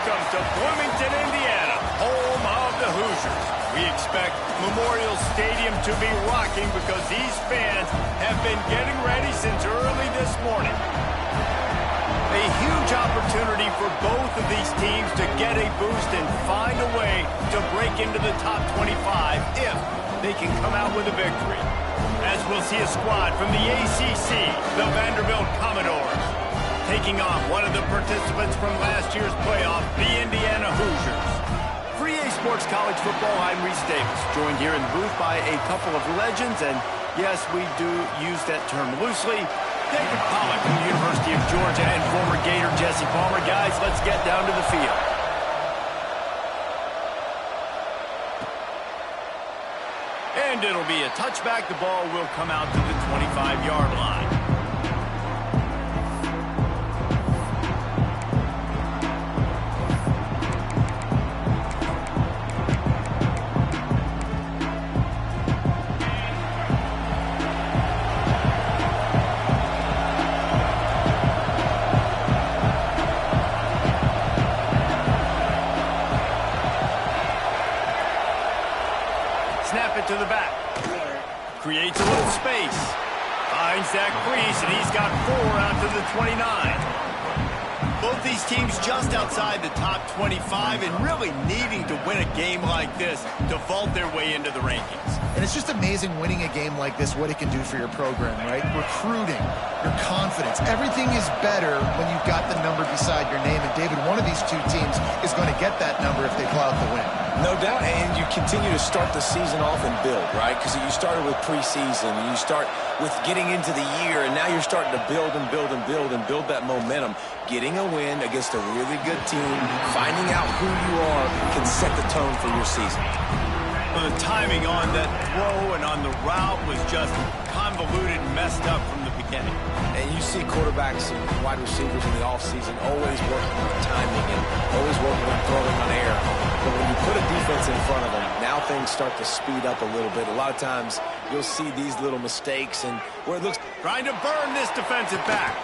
Welcome to Bloomington, Indiana, home of the Hoosiers. We expect Memorial Stadium to be rocking because these fans have been getting ready since early this morning. A huge opportunity for both of these teams to get a boost and find a way to break into the top 25 if they can come out with a victory. As we'll see a squad from the ACC, the Vanderbilt Commodores, taking on one of the participants from last year's playoff, the Indiana Hoosiers. For EA Sports College Football, I'm Reese Davis, joined here in the booth by a couple of legends, and yes, we do use that term loosely. David Pollack from the University of Georgia and former Gator Jesse Palmer. Guys, let's get down to the field. And it'll be a touchback. The ball will come out to the 25-yard line. Snap it to the back. Creates a little space. Finds that crease, and he's got 4 out to the 29. Both these teams just outside the top 25 and really needing to win a game like this to vault their way into the rankings. And it's just amazing winning a game like this, what it can do for your program, right? Recruiting, your confidence. Everything is better when you've got the number beside your name. And, David, one of these two teams is going to get that number if they pull out the win. No doubt, and you continue to start the season off and build, right? Because you started with preseason, and you start with getting into the year, and now you're starting to build and build and build and build that momentum. Getting a win against a really good team, finding out who you are, can set the tone for your season. Well, the timing on that throw and on the route was just convoluted and messed up from the beginning. And you see quarterbacks and wide receivers in the offseason always working on timing and always working on throwing on air. But when you put a defense in front of them, now things start to speed up a little bit. A lot of times you'll see these little mistakes and where it looks... Trying to burn this defensive back.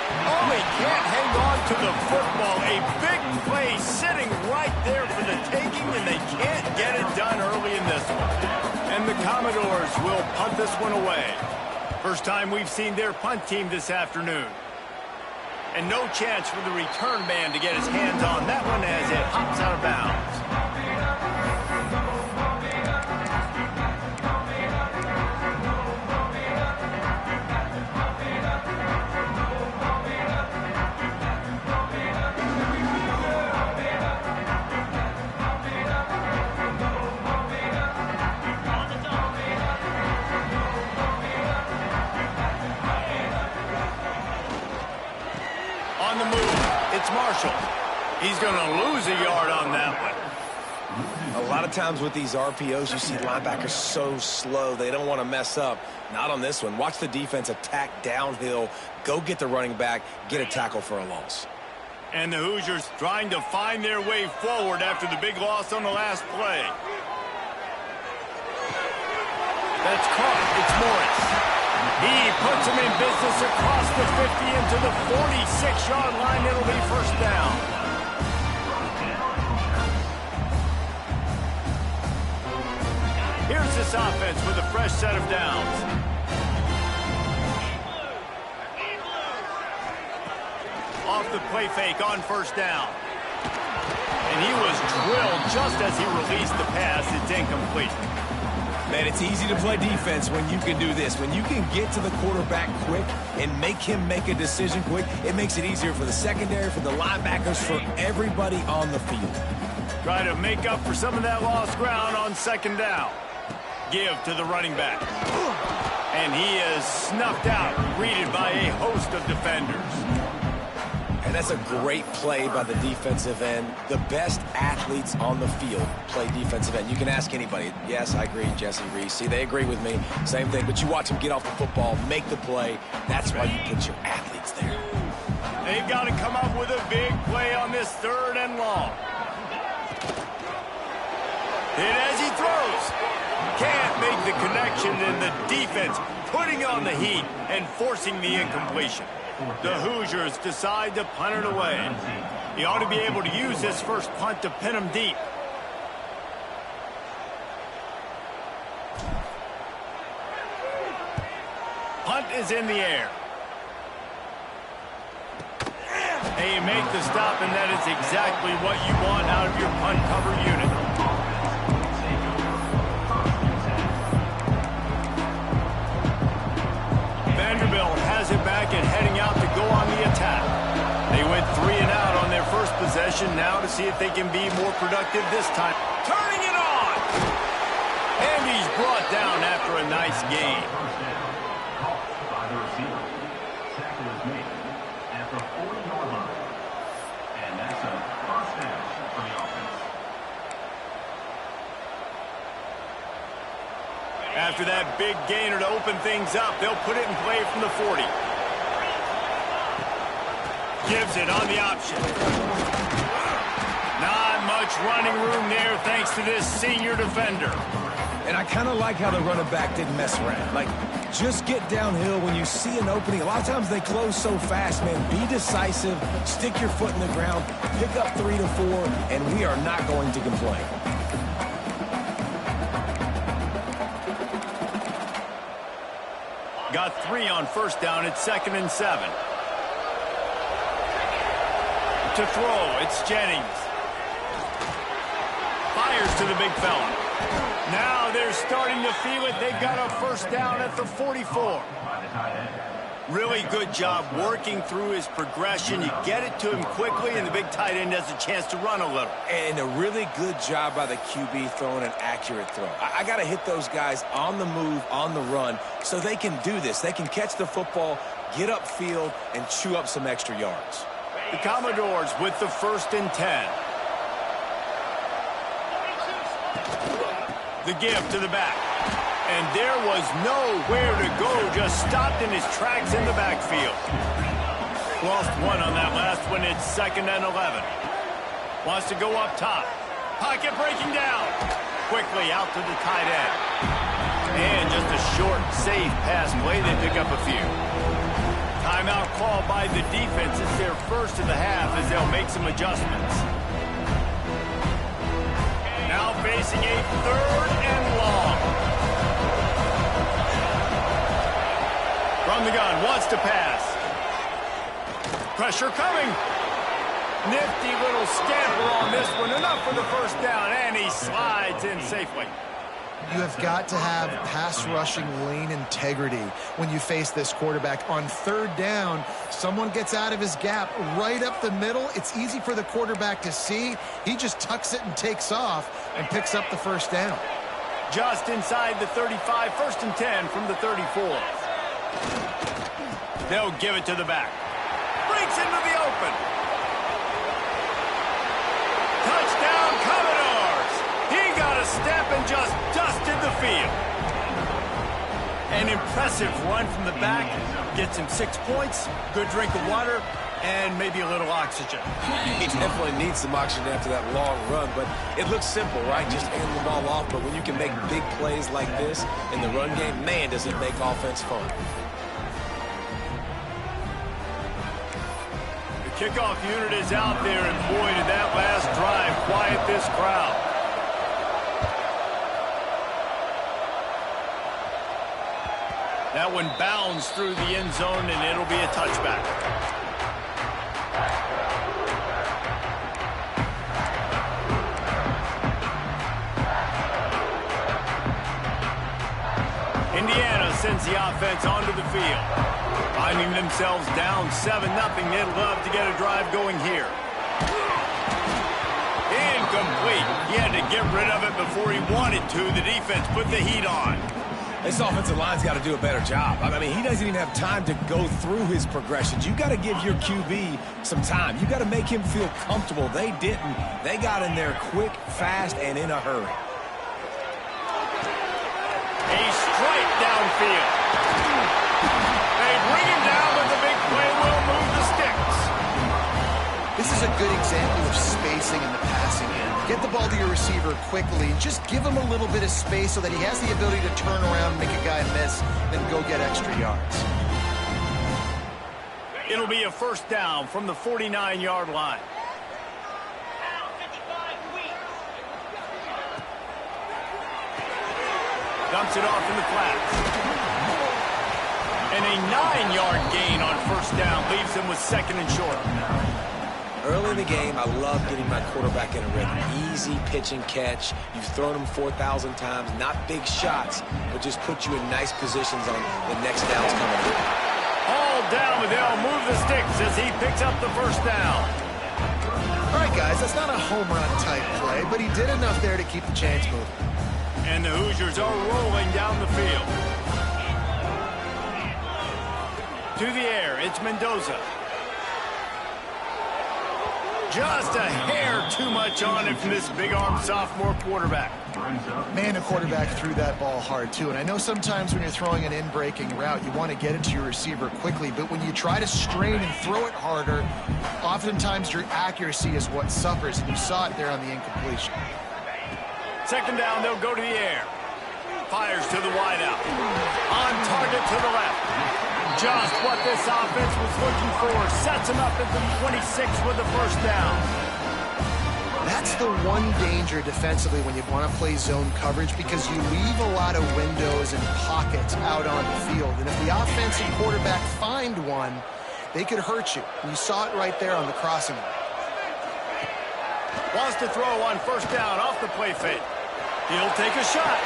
Oh, he can't hang on to the football. A big play sitting right there for the taking, and they can't get it done early in this one. And the Commodores will punt this one away. First time we've seen their punt team this afternoon. And no chance for the return man to get his hands on that one as it hops out of bounds. On the move, it's Marshall. He's going to lose a yard on that one. A lot of times with these RPOs, you see linebackers so slow, they don't want to mess up. Not on this one. Watch the defense attack downhill, go get the running back, get a tackle for a loss. And the Hoosiers trying to find their way forward after the big loss on the last play. That's caught. It's Morris. He puts him in business across the 50 into the 46-yard line. It'll be first down. Here's this offense with a fresh set of downs. Off the play fake on first down. And he was drilled just as he released the pass. It's incomplete. Man, it's easy to play defense when you can do this. When you can get to the quarterback quick and make him make a decision quick, it makes it easier for the secondary, for the linebackers, for everybody on the field. Try to make up for some of that lost ground on second down. Give to the running back. And he is snuffed out, greeted by a host of defenders. And that's a great play by the defensive end. The best athletes on the field play defensive end. You can ask anybody. Yes, I agree, Jesse Reese. See, they agree with me. Same thing. But you watch them get off the football, make the play. That's why you put your athletes there. They've got to come up with a big play on this 3rd and long. And as he throws, can't make the connection, and the defense putting on the heat and forcing the incompletion. The Hoosiers decide to punt it away. He ought to be able to use this first punt to pin him deep. Punt is in the air. And you make the stop, and that is exactly what you want out of your punt cover unit. Vanderbilt has it back and heading out to go on the attack. They went 3 and out on their first possession, now to see if they can be more productive this time. Turning it on! And he's brought down after a nice gain. After that big gainer to open things up, they'll put it in play from the 40. Gives it on the option. Not much running room there thanks to this senior defender. And I kind of like how the running back didn't mess around. Like, just get downhill when you see an opening. A lot of times they close so fast, man. Be decisive, stick your foot in the ground, pick up 3 to 4, and we are not going to complain. Got 3 on first down. It's 2nd and 7. To throw, it's Jennings. Fires to the big fella. Now they're starting to feel it. They've got a first down at the 44. Really good job working through his progression. You get it to him quickly, and the big tight end has a chance to run a little. And a really good job by the QB throwing an accurate throw. I got to hit those guys on the move, on the run, so they can do this. They can catch the football, get upfield, and chew up some extra yards. The Commodores with the 1st and 10. The give to the back. And there was nowhere to go, just stopped in his tracks in the backfield. Lost 1 on that last one. It's 2nd and 11. Wants to go up top. Pocket breaking down. Quickly out to the tight end. And just a short, safe pass play. They pick up a few. Timeout called by the defense. It's their first of the half as they'll make some adjustments. Now facing a 3rd and long. From the gun, wants to pass. Pressure coming. Nifty little scamper on this one. Enough for the first down, and he slides in safely. You have got to have pass rushing lane integrity when you face this quarterback. On 3rd down, someone gets out of his gap right up the middle. It's easy for the quarterback to see. He just tucks it and takes off and picks up the first down. Just inside the 35, 1st and 10 from the 34. They'll give it to the back. Breaks into the open. Touchdown, Commodores! He got a step and just dusted the field. An impressive run from the back. Gets him 6 points, good drink of water, and maybe a little oxygen. He definitely needs some oxygen after that long run, but it looks simple, right? Just hand the ball off, but when you can make big plays like this in the run game, man, does it make offense fun. The kickoff unit is out there, and boy, did that last drive quiet this crowd. That one bounds through the end zone, and it'll be a touchback. Indiana sends the offense onto the field. Finding themselves down 7-0, they'd love to get a drive going here. Incomplete. He had to get rid of it before he wanted to. The defense put the heat on. This offensive line's got to do a better job. I mean, he doesn't even have time to go through his progressions. You got to give your QB some time. You got to make him feel comfortable. They didn't. They got in there quick, fast, and in a hurry. A strike downfield. They bring him down, but the big play will move the sticks. This is a good example of spacing in the passing game. Get the ball to your receiver quickly. Just give him a little bit of space so that he has the ability to turn around and make a guy miss, then go get extra yards. It'll be a first down from the 49-yard line. Dumps it off in the flats. And a 9-yard gain on first down leaves him with second and short. Early in the game, I love getting my quarterback in a rhythm. Easy pitch and catch. You've thrown them 4,000 times. Not big shots, but just put you in nice positions on the next downs coming up. All down, but they'll move the sticks as he picks up the first down. All right, guys, that's not a home run type play, but he did enough there to keep the chains moving. And the Hoosiers are rolling down the field. To the air, it's Mendoza. Just a hair too much on it from this big-armed sophomore quarterback. Man, the quarterback threw that ball hard, too. And I know sometimes when you're throwing an in-breaking route, you want to get it to your receiver quickly. But when you try to strain and throw it harder, oftentimes your accuracy is what suffers. And you saw it there on the incompletion. Second down, they'll go to the air. Fires to the wideout. On target to the left. Just what this offense was looking for. Sets him up at the 26 with the first down. That's the one danger defensively when you want to play zone coverage, because you leave a lot of windows and pockets out on the field. And if the offensive quarterback find one, they could hurt you. And you saw it right there on the crossing. Wants to throw on first down off the play fake. He'll take a shot.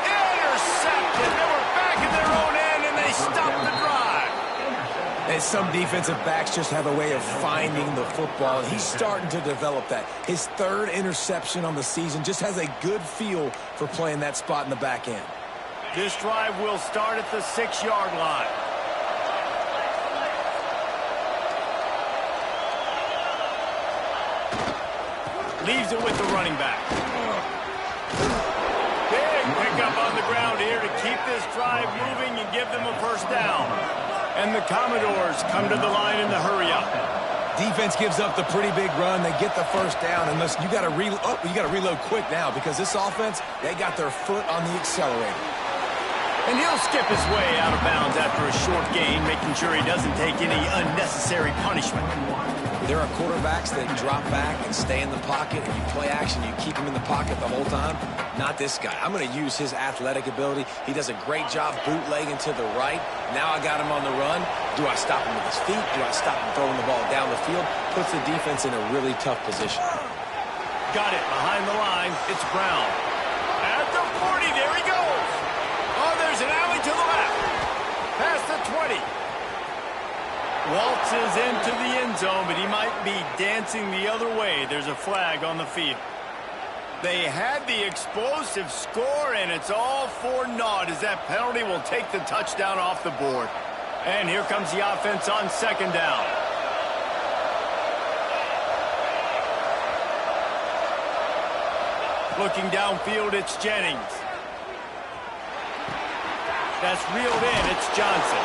Intercepted. They were back in their own end, and they stopped the drive. And some defensive backs just have a way of finding the football. He's starting to develop that. His third interception on the season, just has a good feel for playing that spot in the back end. This drive will start at the 6-yard line. Leaves it with the running back. Big pickup on the ground here to keep this drive moving and give them a first down. And the Commodores come to the line in the hurry-up. Defense gives up the pretty big run. They get the first down. And listen, you got to reload quick now, because this offense, they got their foot on the accelerator. And he'll skip his way out of bounds after a short gain, making sure he doesn't take any unnecessary punishment. There are quarterbacks that drop back and stay in the pocket, and you play action, you keep him in the pocket the whole time. Not this guy. I'm going to use his athletic ability. He does a great job bootlegging to the right. Now I got him on the run. Do I stop him with his feet? Do I stop him throwing the ball down the field? Puts the defense in a really tough position. Got it behind the line. It's Brown. At the 40, there he goes. Oh, there's an alley to the left. Past the 20. Waltzes into the end zone, but he might be dancing the other way. There's a flag on the field. They had the explosive score, and it's all for naught as that penalty will take the touchdown off the board. And here comes the offense on second down. Looking downfield, it's Jennings. That's reeled in, it's Johnson.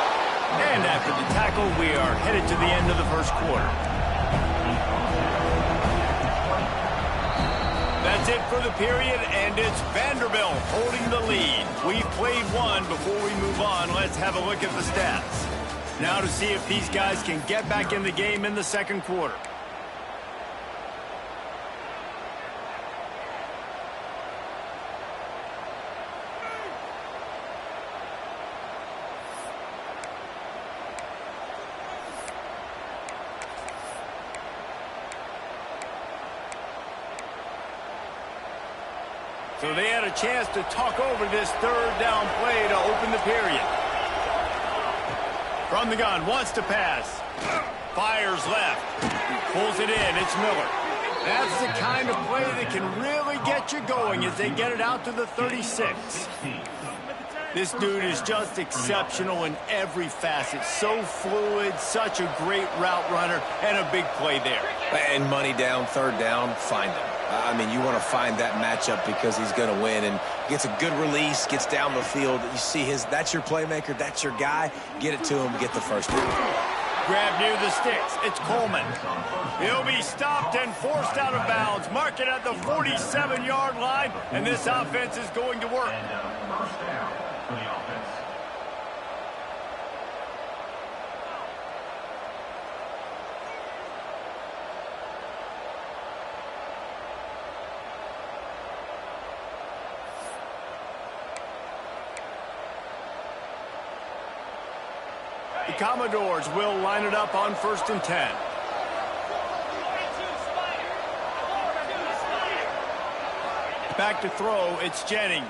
And after the tackle, we are headed to the end of the first quarter. That's it for the period, and it's Vanderbilt holding the lead. We've played one. Before we move on, let's have a look at the stats. Now to see if these guys can get back in the game in the second quarter. So they had a chance to talk over this third down play to open the period. From the gun, wants to pass. Fires left. Pulls it in. It's Miller. That's the kind of play that can really get you going as they get it out to the 36. This dude is just exceptional in every facet. So fluid, such a great route runner, and a big play there. And money down, third down, find him. I mean, you want to find that matchup because he's going to win, and gets a good release, gets down the field. You see that's your playmaker, that's your guy. Get it to him, get the first down. Grab near the sticks. It's Coleman. He'll be stopped and forced out of bounds. Mark it at the 47-yard line, and this offense is going to work. The Commodores will line it up on 1st and 10. Back to throw, it's Jennings.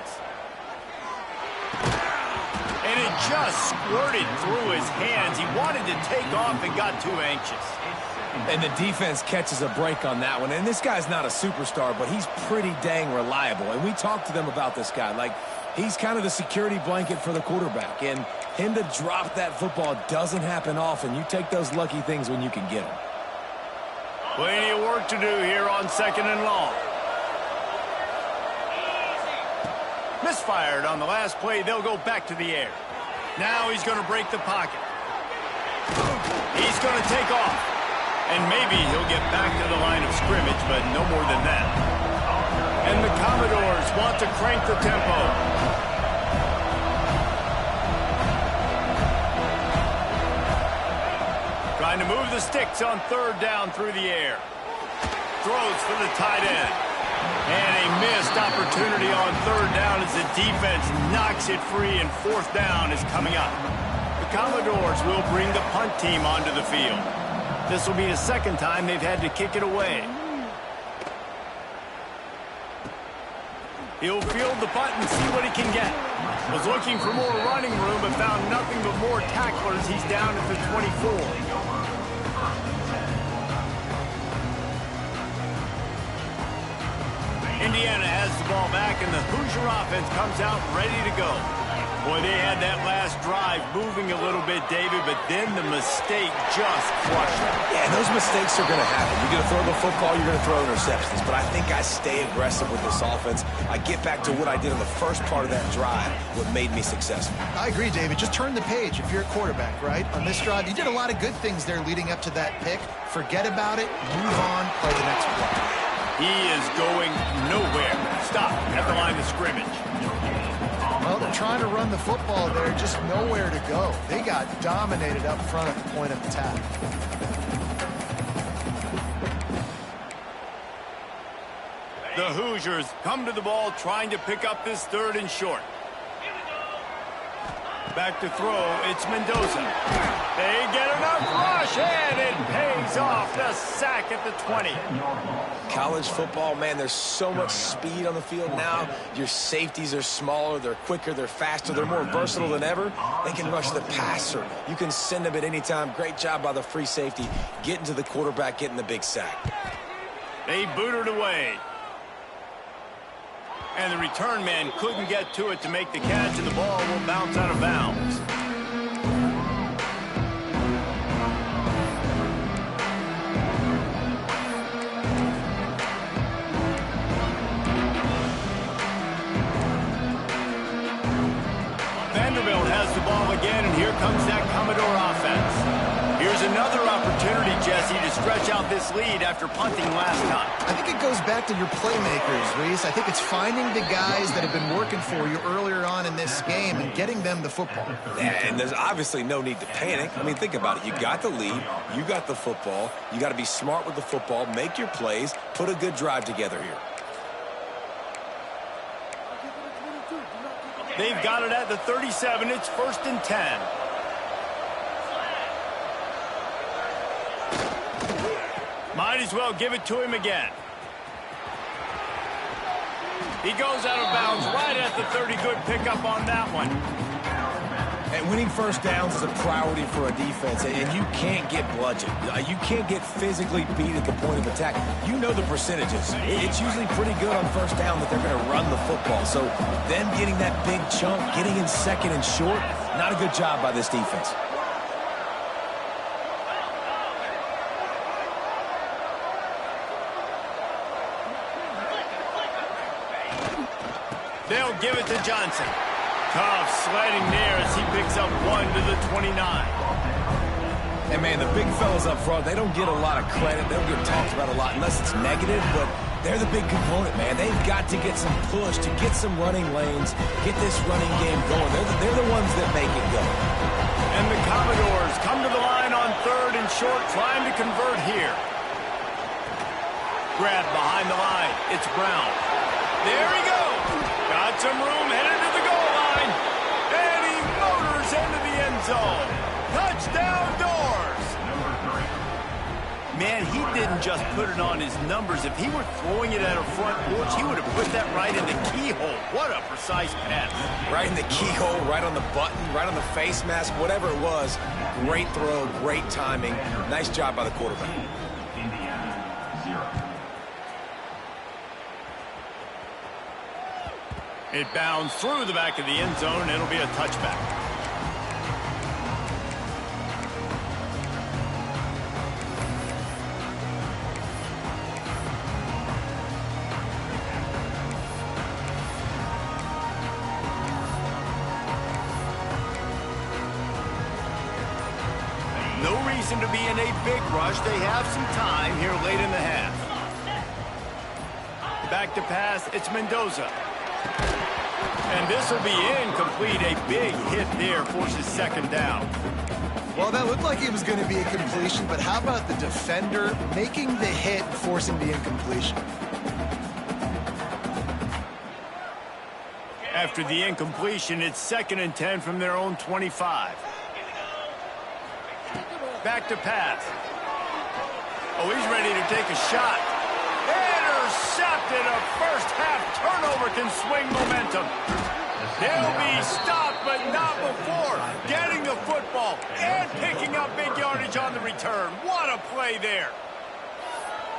And it just squirted through his hands. He wanted to take off and got too anxious. And the defense catches a break on that one. And this guy's not a superstar, but he's pretty dang reliable. And we talked to them about this guy. Like, he's kind of the security blanket for the quarterback. And him to drop that football doesn't happen often. You take those lucky things when you can get them. Plenty of work to do here on 2nd and long. Misfired on the last play. They'll go back to the air. Now he's going to break the pocket. He's going to take off. And maybe he'll get back to the line of scrimmage, but no more than that. And the Commodores want to crank the tempo. Trying to move the sticks on 3rd down through the air. Throws for the tight end. And a missed opportunity on 3rd down as the defense knocks it free, and 4th down is coming up. The Commodores will bring the punt team onto the field. This will be the 2nd time they've had to kick it away. He'll field the punt and see what he can get. Was looking for more running room, but found nothing but more tacklers. He's down at the 24. Indiana has the ball back, and the Hoosier offense comes out ready to go. Boy, they had that last drive moving a little bit, David, but then the mistake just crushed them. Yeah, those mistakes are going to happen. You're going to throw the football, you're going to throw interceptions. But I think I stay aggressive with this offense. I get back to what I did in the first part of that drive, what made me successful. I agree, David. Just turn the page if you're a quarterback, right? On this drive, you did a lot of good things there leading up to that pick. Forget about it, move on, play the next play. He is going nowhere. Stop at the line of scrimmage. Well, they're trying to run the football there, just nowhere to go. They got dominated up front at the point of attack. The Hoosiers come to the ball trying to pick up this 3rd and short. Back to throw, it's Mendoza. They get enough rush, and it pays off. The sack at the 20. College football, man, there's so much speed on the field now. Your safeties are smaller, they're quicker, they're faster, they're more versatile than ever. They can rush the passer. You can send them at any time. Great job by the free safety, getting to the quarterback, getting the big sack. They boot it away. And the return man couldn't get to it to make the catch, and the ball will bounce out of bounds. Vanderbilt has the ball again, and here comes that Commodore offense. Here's another opportunity, Jesse, to stretch out this lead after punting last time. I think it goes back to your playmakers, Reese. I think it's finding the guys that have been working for you earlier on in this game and getting them the football. Yeah, and there's obviously no need to panic. I mean, think about it. You got the lead. You got the football. You got to be smart with the football, make your plays, put a good drive together here. They've got it at the 37. It's 1st and 10. Might as well give it to him again. He goes out of bounds right at the 30. Good pickup on that one. And winning 1st downs is a priority for a defense, and you can't get bludgeoned. You can't get physically beat at the point of attack. You know the percentages. It's usually pretty good on 1st down that they're going to run the football. So them getting that big chunk, getting in 2nd and short, not a good job by this defense. They'll give it to Johnson. Tough sledding there as he picks up 1 to the 29. And, man, the big fellas up front, they don't get a lot of credit. They don't get talked about a lot unless it's negative, but they're the big component, man. They've got to get some push to get some running lanes, get this running game going. They're the ones that make it go. And the Commodores come to the line on 3rd and short, trying to convert here. Grab behind the line. It's Brown. There he goes. Got some room, headed to the goal line. And he motors into the end zone. Touchdown doors! Man, he didn't just put it on his numbers. If he were throwing it at a front porch, he would have put that right in the keyhole. What a precise pass. Right in the keyhole, right on the button, right on the face mask, whatever it was. Great throw, great timing. Nice job by the quarterback. It bounds through the back of the end zone. It'll be a touchback. No reason to be in a big rush. They have some time here late in the half. Back to pass. It's Mendoza. And this will be incomplete. A big hit there forces second down. Well, that looked like it was going to be a completion, but how about the defender making the hit and forcing the incompletion? After the incompletion, it's 2nd and 10 from their own 25. Back to pass. Oh, he's ready to take a shot. Intercepted. A first-half turnover can swing momentum. They'll be stopped, but not before getting the football and picking up big yardage on the return. What a play there.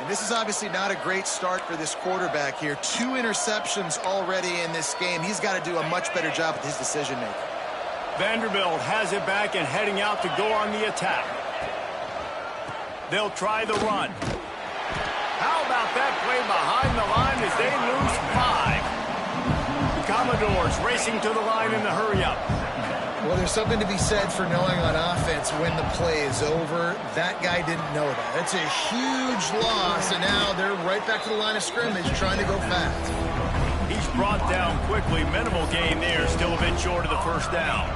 And this is obviously not a great start for this quarterback here. 2 interceptions already in this game. He's got to do a much better job with his decision-making. Vanderbilt has it back and heading out to go on the attack. They'll try the run. How about that play behind the line as they lose 5? The Commodores racing to the line in the hurry-up. Well, there's something to be said for knowing on offense when the play is over. That guy didn't know that. That's a huge loss, and now they're right back to the line of scrimmage trying to go fast. He's brought down quickly. Minimal gain there, still a bit short of the first down.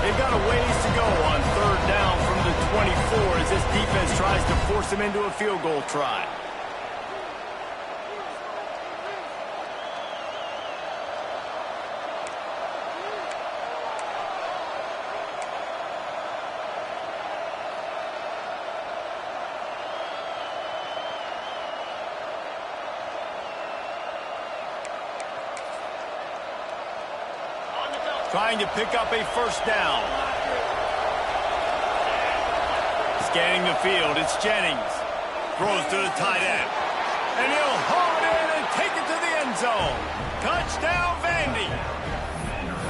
They've got a ways to go on 3rd down from the 24 as this defense tries to force them into a field goal try. Trying to pick up a first down. Scanning the field, it's Jennings. Throws to the tight end. And he'll haul it in and take it to the end zone. Touchdown, Vandy.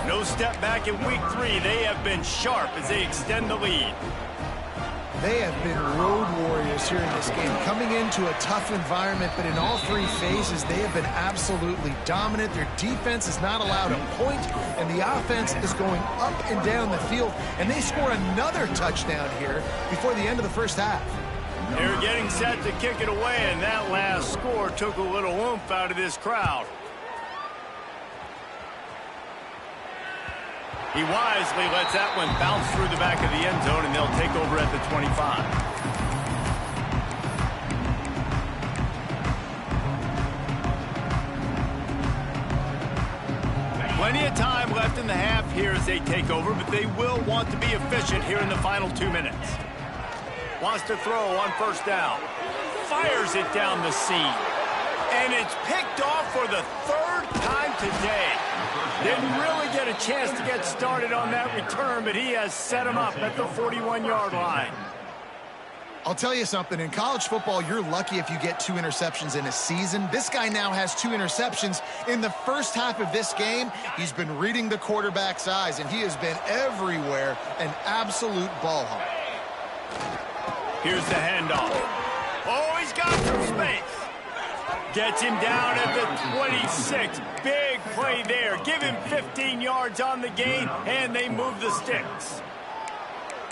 No step back in week 3. They have been sharp as they extend the lead. They have been road warriors here in this game, coming into a tough environment, but in all 3 phases, they have been absolutely dominant. Their defense is not allowed a point, and the offense is going up and down the field, and they score another touchdown here before the end of the first half. They're getting set to kick it away, and that last score took a little oomph out of this crowd. He wisely lets that one bounce through the back of the end zone, and they'll take over at the 25. Plenty of time left in the half here as they take over, but they will want to be efficient here in the final 2 minutes. Wants to throw on first down. Fires it down the seam. And it's picked off for the 3rd time today. Didn't really get a chance to get started on that return, but he has set him up at the 41-yard line. I'll tell you something. In college football, you're lucky if you get 2 interceptions in a season. This guy now has 2 interceptions. In the first half of this game, he's been reading the quarterback's eyes, and he has been everywhere, an absolute ball hawk. Here's the handoff. Oh, he's got some space. Gets him down at the 26. Big play there. Give him 15 yards on the gain, and they move the sticks.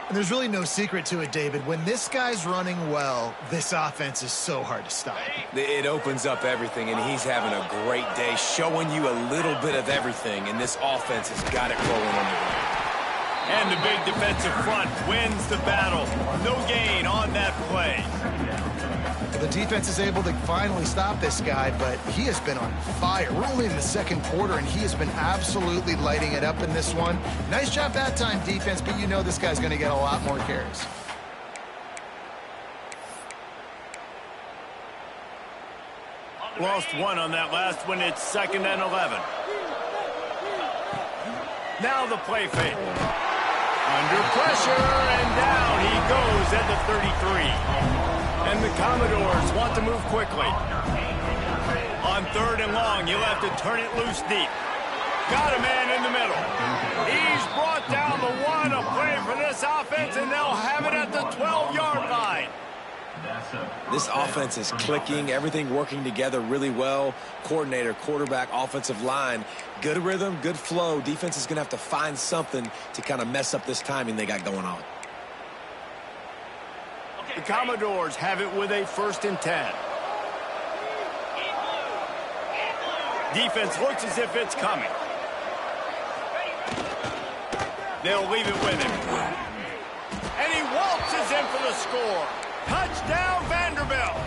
And there's really no secret to it, David. When this guy's running well, this offense is so hard to stop. It opens up everything, and he's having a great day, showing you a little bit of everything, and this offense has got it rolling on the ground. And the big defensive front wins the battle. No gain on that play. The defense is able to finally stop this guy, but he has been on fire. We're only in the second quarter, and he has been absolutely lighting it up in this one. Nice job that time, defense, but you know this guy's going to get a lot more carries. Lost one on that last one. It's 2nd and 11. Now the play fake. Under pressure, and down he goes at the 33. And the Commodores want to move quickly. On 3rd and long, you'll have to turn it loose deep. Got a man in the middle. He's brought down the one. A play for this offense, and they'll have it at the 12-yard line. This offense is clicking, everything working together really well. Coordinator, quarterback, offensive line, good rhythm, good flow. Defense is going to have to find something to kind of mess up this timing they got going on. The Commodores have it with a 1st and 10. Defense looks as if it's coming. They'll leave it with him. And he waltzes in for the score. Touchdown, Vanderbilt.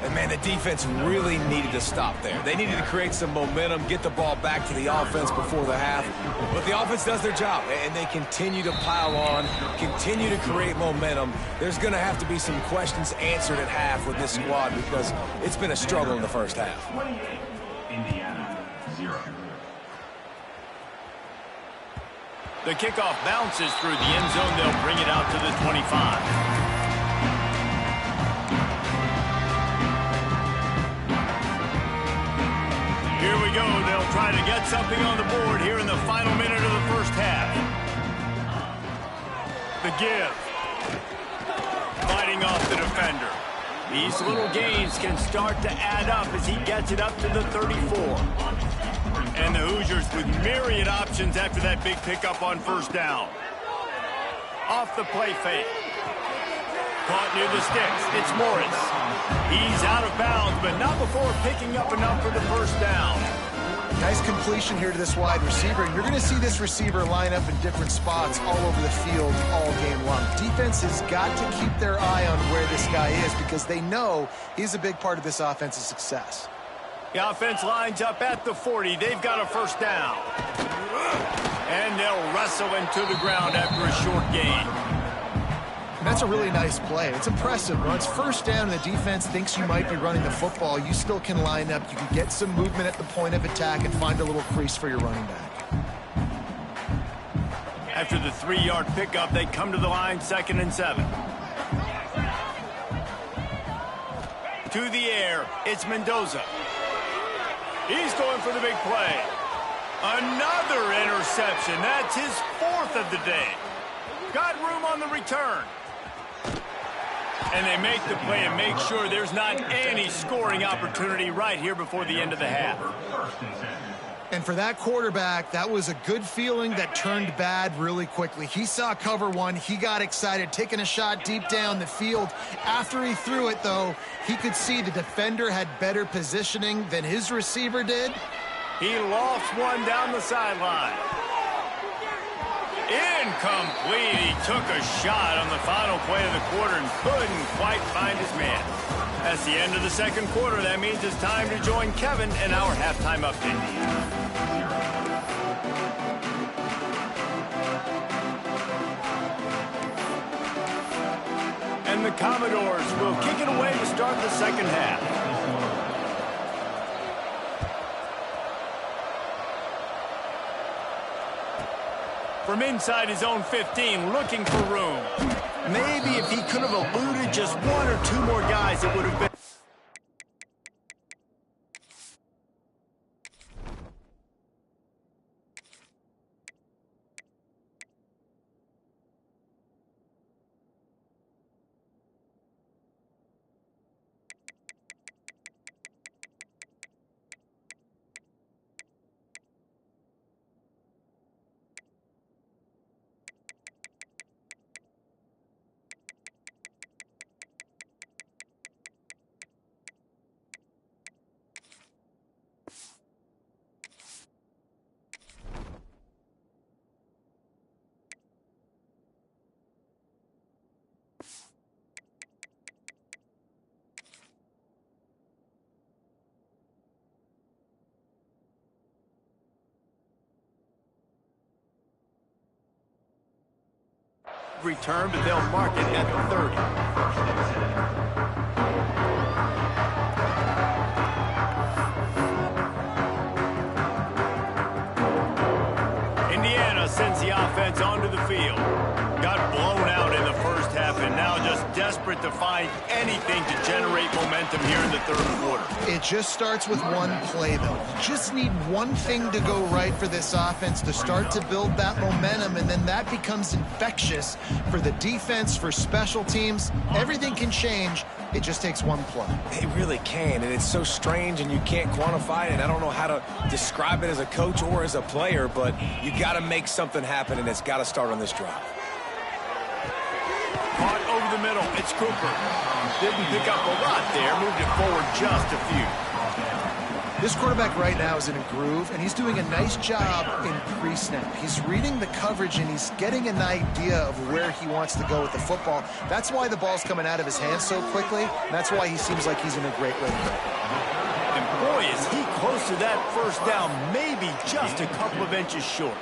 And, man, the defense really needed to stop there. They needed to create some momentum, get the ball back to the offense before the half. But the offense does their job, and they continue to pile on, continue to create momentum. There's going to have to be some questions answered at half with this squad because it's been a struggle in the first half. Indiana, 0. The kickoff bounces through the end zone. They'll bring it out to the 25. Here we go. They'll try to get something on the board here in the final minute of the first half. The give. Fighting off the defender. These little gains can start to add up as he gets it up to the 34. And the Hoosiers with myriad options after that big pickup on 1st down. Off the play fake. Caught near the sticks. It's Morris. He's out of bounds, but not before picking up enough for the 1st down. Nice completion here to this wide receiver. And you're going to see this receiver line up in different spots all over the field all game long. Defense has got to keep their eye on where this guy is because they know he's a big part of this offense's success. The offense lines up at the 40. They've got a 1st down. And they'll wrestle into the ground after a short gain. And that's a really nice play. It's impressive. When it's 1st down and the defense thinks you might be running the football, you still can line up. You can get some movement at the point of attack and find a little crease for your running back. After the 3-yard pickup, they come to the line 2nd and 7. To the air, it's Mendoza. He's going for the big play. Another interception. That's his 4th of the day. Got room on the return. And they make the play and make sure there's not any scoring opportunity right here before the end of the half. And for that quarterback, that was a good feeling that turned bad really quickly. He saw cover one. He got excited, taking a shot deep down the field. After he threw it, though, he could see the defender had better positioning than his receiver did. He lofts one down the sideline. Incomplete. He took a shot on the final play of the quarter and couldn't quite find his man. That's the end of the 2nd quarter. That means it's time to join Kevin in our halftime update. And the Commodores will kick it away to start the 2nd half. From inside his own 15, looking for room. Maybe if he could have eluded just 1 or 2 more guys, it would have been. return, but they'll mark it at the 30. Sends the offense onto the field. Got blown out in the first half and now just desperate to find anything to generate momentum here in the third quarter. It just starts with one play, though. You just need one thing to go right for this offense to start to build that momentum, and then that becomes infectious for the defense, for special teams. Everything can change. It just takes one play. It really can, and it's so strange, and you can't quantify it, and I don't know how to describe it as a coach or as a player, but you got to make something happen, and it's got to start on this drive. Caught over the middle. It's Cooper. Didn't pick up a lot there. Moved it forward just a few. This quarterback right now is in a groove, and he's doing a nice job in pre-snap. He's reading the coverage, and he's getting an idea of where he wants to go with the football. That's why the ball's coming out of his hands so quickly. And that's why he seems like he's in a great rhythm. And boy, is he close to that first down, maybe just a couple of inches short.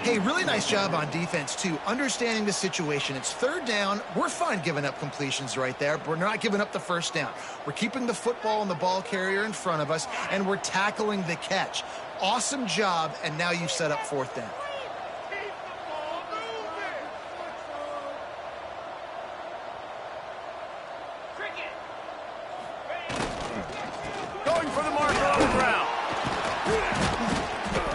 Hey, really nice job on defense, too, understanding the situation. It's third down. We're fine giving up completions right there, but we're not giving up the first down. We're keeping the football and the ball carrier in front of us, and we're tackling the catch. Awesome job, and now you've set up fourth down. Going for the marker on the ground.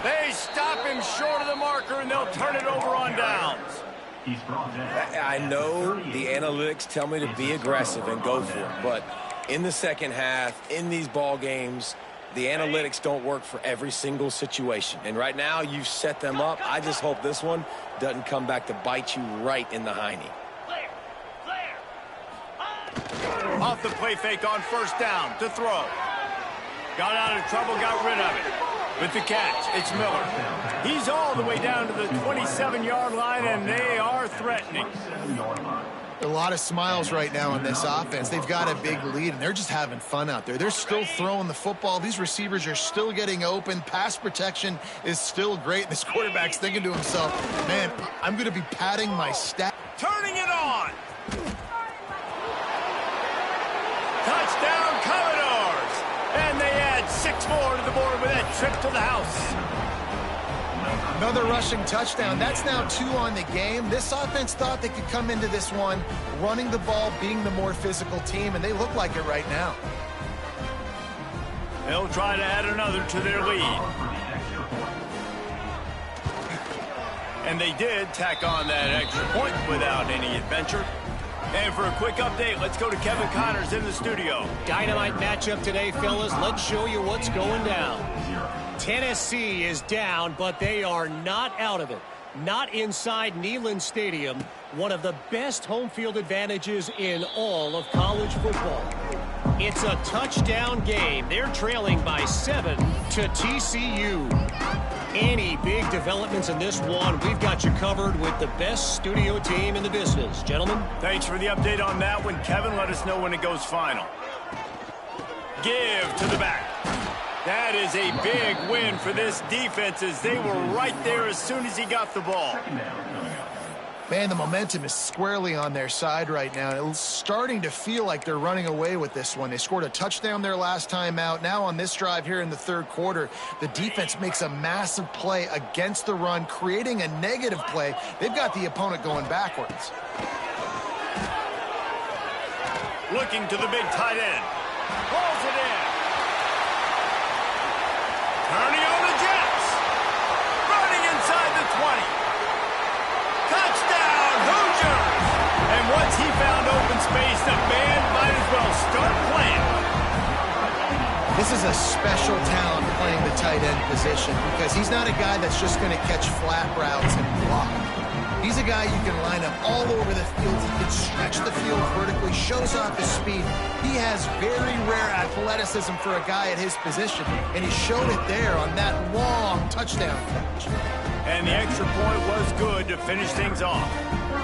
They stop him short of the marker, and they'll turn it over on downs. I know the analytics tell me to be aggressive and go for it, but in the second half, in these ball games, the analytics don't work for every single situation. And right now, you've set them up. I just hope this one doesn't come back to bite you right in the hiney. Off the play fake on first down to throw. Got out of trouble, got rid of it. With the catch, it's Miller. He's all the way down to the 27-yard line, and they are threatening. A lot of smiles right now on this offense. They've got a big lead, and they're just having fun out there. They're still throwing the football. These receivers are still getting open. Pass protection is still great. This quarterback's thinking to himself, man, I'm going to be padding my stat. Turning it on. Touchdown, Commodores. And they add 6 more to the board with that trip to the house. Another rushing touchdown. That's now 2 on the game. This offense thought they could come into this one running the ball, being the more physical team, and they look like it right now. They'll try to add another to their lead. And they did tack on that extra point without any adventure. And for a quick update, let's go to Kevin Connors in the studio. Dynamite matchup today, fellas. Let's show you what's going down. Tennessee is down, but they are not out of it. Not inside Neyland Stadium, one of the best home field advantages in all of college football. It's a touchdown game. They're trailing by 7 to TCU. Any big developments in this one, we've got you covered with the best studio team in the business. Gentlemen. Thanks for the update on that one, Kevin. Let us know when it goes final. Give to the back. That is a big win for this defense as they were right there as soon as he got the ball. Man, the momentum is squarely on their side right now. It's starting to feel like they're running away with this one. They scored a touchdown their last time out. Now on this drive here in the third quarter, the defense makes a massive play against the run, creating a negative play. They've got the opponent going backwards. Looking to the big tight end. Pulls it in. Turning on the Jets. Running inside the 20. Touchdown, Hoosiers! And once he found open space, the band might as well start playing. This is a special talent playing the tight end position because he's not a guy that's just going to catch flat routes and block. He's a guy you can line up all over the field. He can stretch the field vertically, shows off his speed. He has very rare athleticism for a guy at his position, and he showed it there on that long touchdown catch. And the extra point was good to finish things off.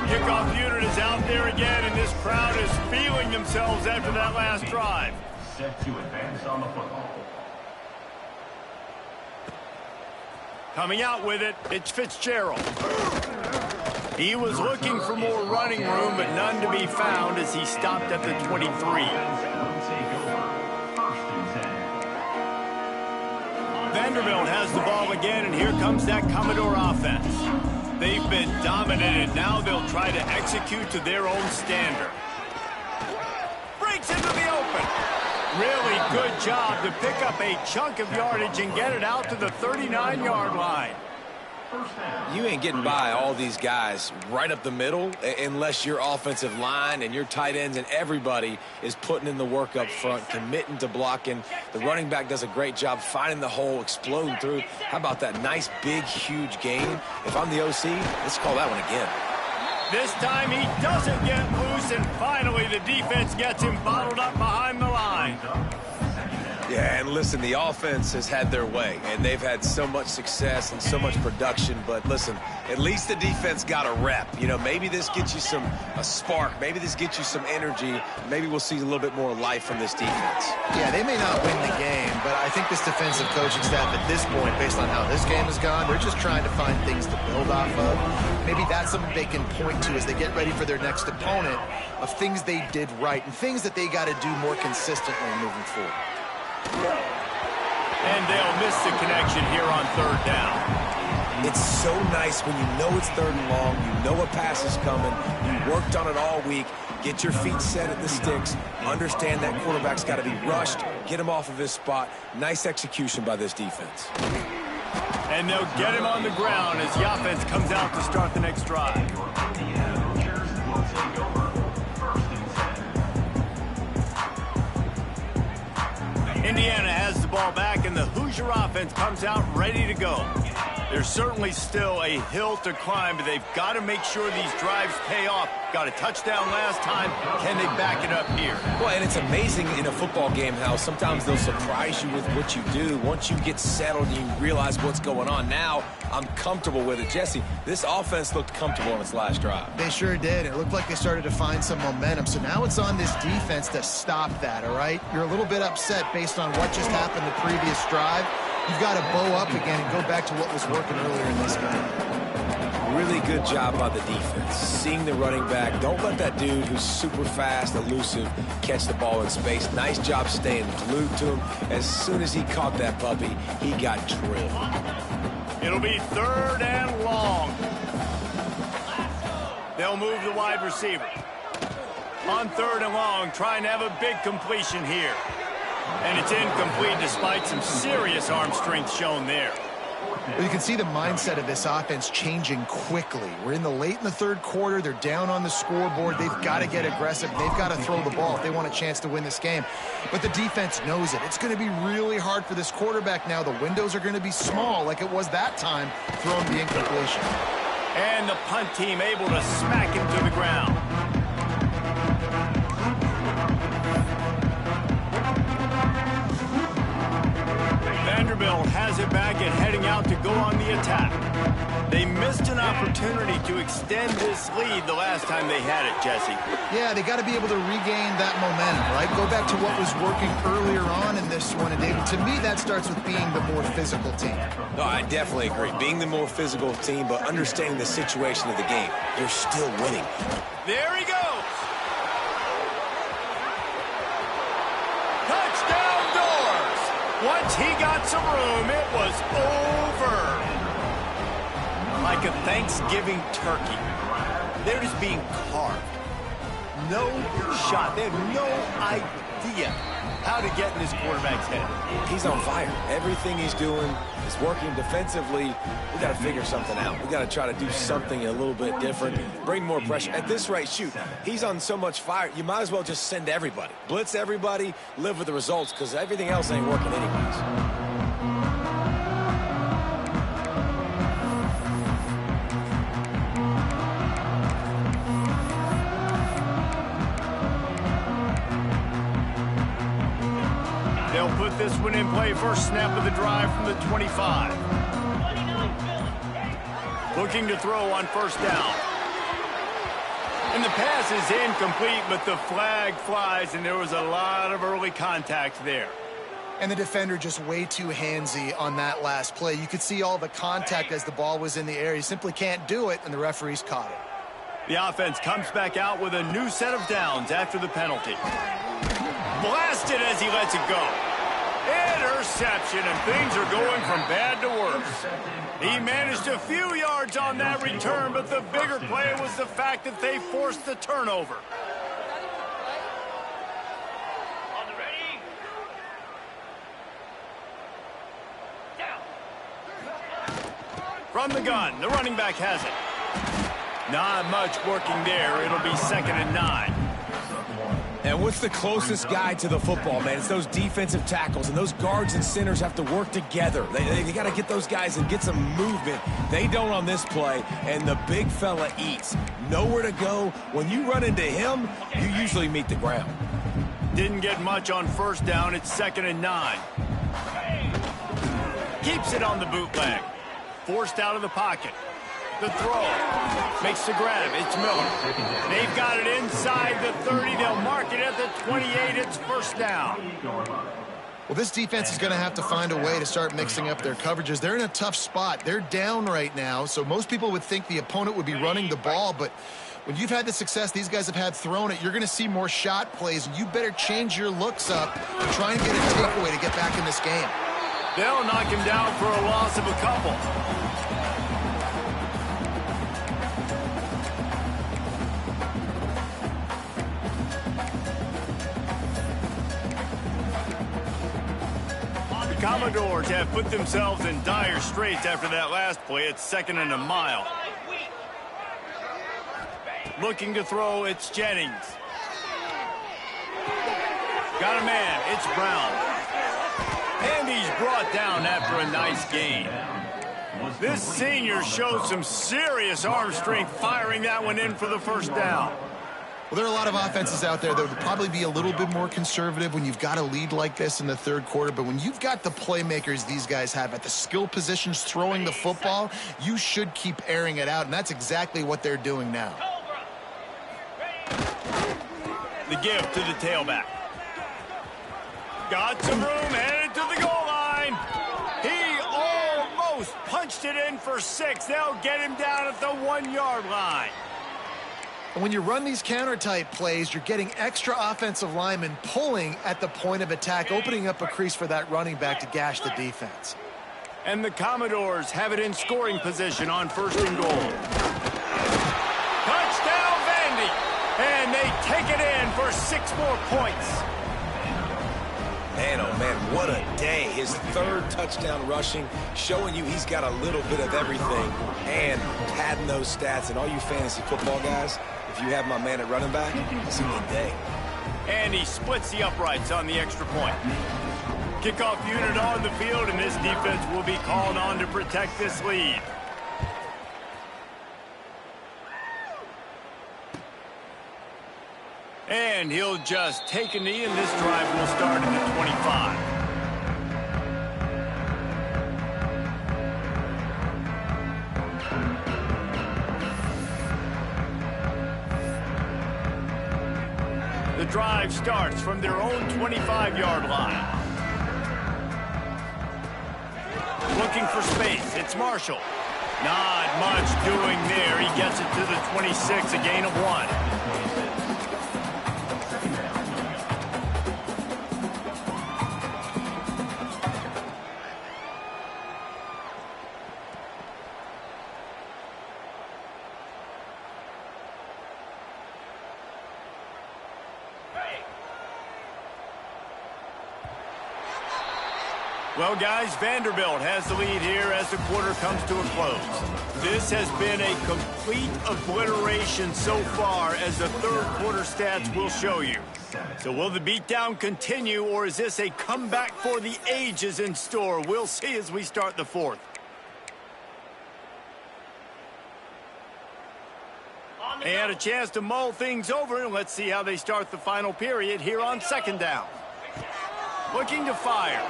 Kickoff unit is out there again, and this crowd is feeling themselves after that last drive. Set to advance on the football. Coming out with it, it's Fitzgerald. He was looking for more running room, but none to be found as he stopped at the 23. Vanderbilt has the ball again, and here comes that Commodore offense. They've been dominated. Now they'll try to execute to their own standard. Breaks into the open. Really good job to pick up a chunk of yardage and get it out to the 39-yard line. You ain't getting by all these guys right up the middle unless your offensive line and your tight ends and everybody is putting in the work up front, committing to blocking. The running back does a great job finding the hole, exploding through. How about that nice, big, huge gain? If I'm the OC, let's call that one again. This time he doesn't get loose, and finally the defense gets him bottled up behind the line. Yeah, and listen, the offense has had their way, and they've had so much success and so much production. But listen, at least the defense got a rep. You know, maybe this gets you a spark. Maybe this gets you some energy. Maybe we'll see a little bit more life from this defense. Yeah, they may not win the game, but I think this defensive coaching staff at this point, based on how this game has gone, they're just trying to find things to build off of. Maybe that's something they can point to as they get ready for their next opponent, of things they did right and things that they got to do more consistently moving forward. And they'll miss the connection here on third down. It's so nice when you know it's third and long, you know a pass is coming, you worked on it all week, get your feet set at the sticks, understand that quarterback's got to be rushed, get him off of his spot. Nice execution by this defense. And they'll get him on the ground as the offense comes out to start the next drive. Indiana has the ball back, and the Hoosier offense comes out ready to go. There's certainly still a hill to climb, but they've got to make sure these drives pay off. Got a touchdown last time. Can they back it up here? Well, and it's amazing in a football game how sometimes they'll surprise you with what you do. Once you get settled and you realize what's going on, now I'm comfortable with it. Jesse, this offense looked comfortable on its last drive. They sure did. It looked like they started to find some momentum. So now it's on this defense to stop that, all right? You're a little bit upset based on what just happened the previous drive. You've got to bow up again and go back to what was working earlier in this game. Really good job by the defense. Seeing the running back. Don't let that dude who's super fast, elusive, catch the ball in space. Nice job staying glued to him. As soon as he caught that puppy, he got drilled. It'll be third and long. They'll move the wide receiver. On third and long, trying to have a big completion here. And it's incomplete despite some serious arm strength shown there. Well, you can see the mindset of this offense changing quickly. We're in the third quarter. They're down on the scoreboard. They've got to get aggressive. They've got to throw the ball if they want a chance to win this game. But the defense knows it. It's going to be really hard for this quarterback now. The windows are going to be small like it was that time throwing the incompletion. And the punt team able to smack him to the ground. Vanderbilt has it back and heading out to go on the attack. They missed an opportunity to extend this lead the last time they had it, Jesse. Yeah, they got to be able to regain that momentum, right? Go back to what was working earlier on in this one. And David, to me, that starts with being the more physical team. No, I definitely agree. Being the more physical team, but understanding the situation of the game. You're still winning. There he goes. Touchdown doors. Once he got some room, it was over. Like a Thanksgiving turkey. They're just being carved. No shot. They have no idea how to get in this quarterback's head. He's on fire. Everything he's doing is working defensively. We got to figure something out. We got to try to do something a little bit different. Bring more pressure. At this rate, shoot, he's on so much fire, you might as well just send everybody. Blitz everybody, live with the results, because everything else ain't working anyways. They'll put this one in play. First snap of the drive from the 25. Looking to throw on first down. And the pass is incomplete, but the flag flies, and there was a lot of early contact there. And the defender just way too handsy on that last play. You could see all the contact as the ball was in the air. He simply can't do it, and the referees caught it. The offense comes back out with a new set of downs after the penalty. Blasted as he lets it go. Interception, and things are going from bad to worse. He managed a few yards on that return, but the bigger play was the fact that they forced the turnover. From the gun, the running back has it. Not much working there. It'll be 2nd and 9. And what's the closest guy to the football, man? It's those defensive tackles, and those guards and centers have to work together. They got to get those guys and get some movement. They don't on this play, and the big fella eats. Nowhere to go. When you run into him, you usually meet the ground. Didn't get much on 1st down. It's 2nd and 9. Keeps it on the bootleg. Forced out of the pocket. The throw. Makes the grab. It's Miller. They've got it inside the 30. They'll mark it at the 28. It's 1st down. Well, this defense is going to have to find a way to start mixing up their coverages. They're in a tough spot. They're down right now, so most people would think the opponent would be running the ball, but when you've had the success these guys have had throwing it, you're going to see more shot plays, and you better change your looks up and try and get a takeaway to get back in this game. They'll knock him down for a loss of a couple. The Commodores have put themselves in dire straits after that last play. It's 2nd and a mile. Looking to throw, it's Jennings. Got a man, it's Brown. And he's brought down after a nice gain. This senior showed some serious arm strength firing that one in for the 1st down. Well, there are a lot of offenses out there that would probably be a little bit more conservative when you've got a lead like this in the 3rd quarter. But when you've got the playmakers these guys have at the skill positions throwing the football, you should keep airing it out. And that's exactly what they're doing now. The give to the tailback. Got some room, headed to the goal line. He almost punched it in for 6. They'll get him down at the 1-yard line. And when you run these counter-type plays, you're getting extra offensive linemen pulling at the point of attack, opening up a crease for that running back to gash the defense. And the Commodores have it in scoring position on 1st and goal. Touchdown, Vandy! And they take it in for 6 more points. Man, oh man, what a day. His 3rd touchdown rushing, showing you he's got a little bit of everything. And padding those stats. And all you fantasy football guys, if you have my man at running back, it's a good day. And he splits the uprights on the extra point. Kickoff unit on the field, and this defense will be called on to protect this lead. And he'll just take a knee, and this drive will start at the 25. The drive starts from their own 25-yard line. Looking for space. It's Marshall. Not much doing there. He gets it to the 26, a gain of 1. Well, guys, Vanderbilt has the lead here as the quarter comes to a close. This has been a complete obliteration so far, as the 3rd quarter stats will show you. So will the beatdown continue, or is this a comeback for the ages in store? We'll see as we start the 4th. They had a chance to mull things over, and let's see how they start the final period here on 2nd down. Looking to fire.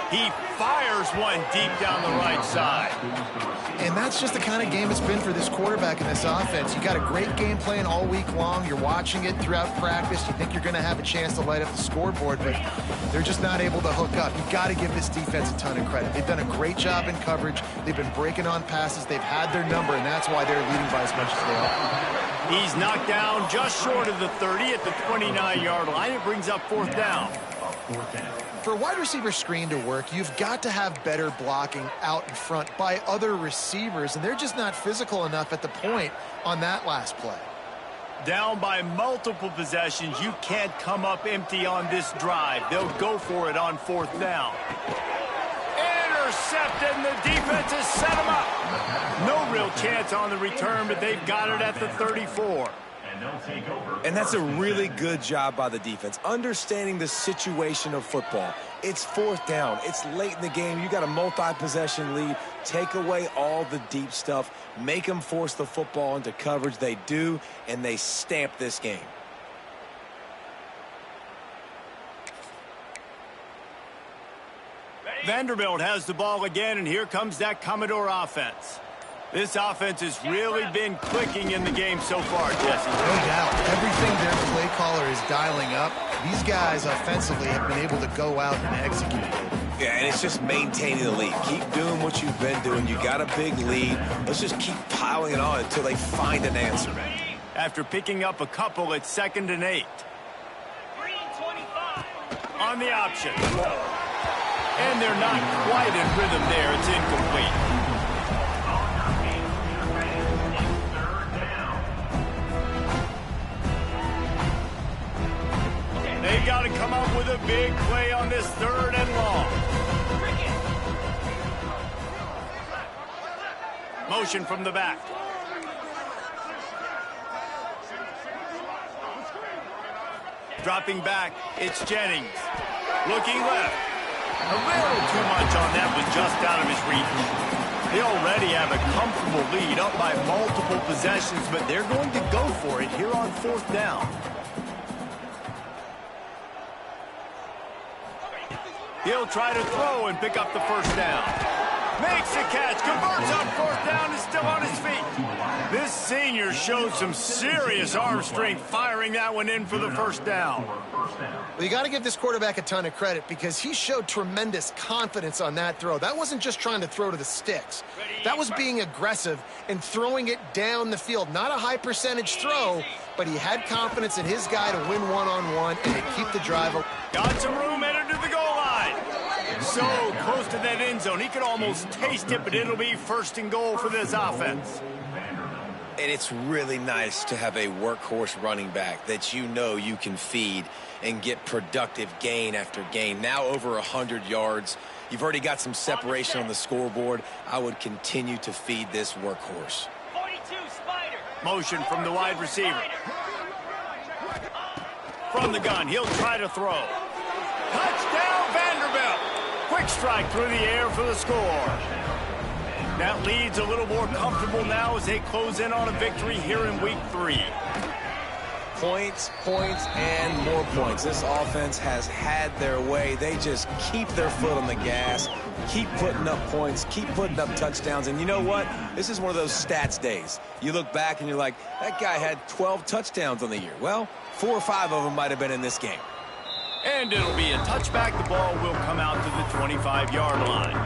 He fires one deep down the right side. And that's just the kind of game it's been for this quarterback in this offense. You got a great game plan all week long. You're watching it throughout practice. You think you're going to have a chance to light up the scoreboard, but they're just not able to hook up. You've got to give this defense a ton of credit. They've done a great job in coverage. They've been breaking on passes. They've had their number, and that's why they're leading by as much as they are. He's knocked down just short of the 30 at the 29-yard line. It brings up fourth down. For a wide receiver screen to work, you've got to have better blocking out in front by other receivers, and they're just not physical enough at the point on that last play. Down by multiple possessions, you can't come up empty on this drive. They'll go for it on fourth down. Intercepted, and the defense has set him up. No real chance on the return, but they've got it at the 34. And that's a really good job by the defense, understanding the situation of football. It's fourth down. It's late in the game. You got a multi-possession lead. Take away all the deep stuff. Make them force the football into coverage. They do, and they stamp this game. Vanderbilt has the ball again, and here comes that Commodore offense. This offense has really been clicking in the game so far, Jesse. No doubt. Everything their play caller is dialing up, these guys offensively have been able to go out and execute it. Yeah, and it's just maintaining the lead. Keep doing what you've been doing. You got a big lead. Let's just keep piling it on until they find an answer. After picking up a couple, it's 2nd and 8. On the option. And they're not quite in rhythm there. It's incomplete. They've got to come up with a big play on this 3rd and long. Motion from the back. Dropping back, it's Jennings. Looking left. A little too much on that was just out of his reach. They already have a comfortable lead up by multiple possessions, but they're going to go for it here on 4th down. He'll try to throw and pick up the 1st down. Makes the catch, converts on 4th down, is still on his feet. This senior showed some serious arm strength firing that one in for the 1st down. Well, you got to give this quarterback a ton of credit because he showed tremendous confidence on that throw. That wasn't just trying to throw to the sticks. That was being aggressive and throwing it down the field. Not a high percentage throw, but he had confidence in his guy to win one-on-one and to keep the drive. Got some room headed to the goal line. So close to that end zone. He could almost taste it, but it'll be 1st and goal for this offense. And it's really nice to have a workhorse running back that you know you can feed and get productive gain after gain. Now over 100 yards. You've already got some separation on the scoreboard. I would continue to feed this workhorse. 42 Spider. Motion from the wide receiver. From the gun, he'll try to throw. Touchdown, Vanderbilt. Quick strike through the air for the score. That lead's a little more comfortable now as they close in on a victory here in week 3. Points, points, and more points. This offense has had their way. They just keep their foot on the gas, keep putting up points, keep putting up touchdowns. And you know what? This is one of those stats days. You look back and you're like, that guy had 12 touchdowns on the year. Well, 4 or 5 of them might have been in this game. And it'll be a touchback. The ball will come out to the 25-yard line.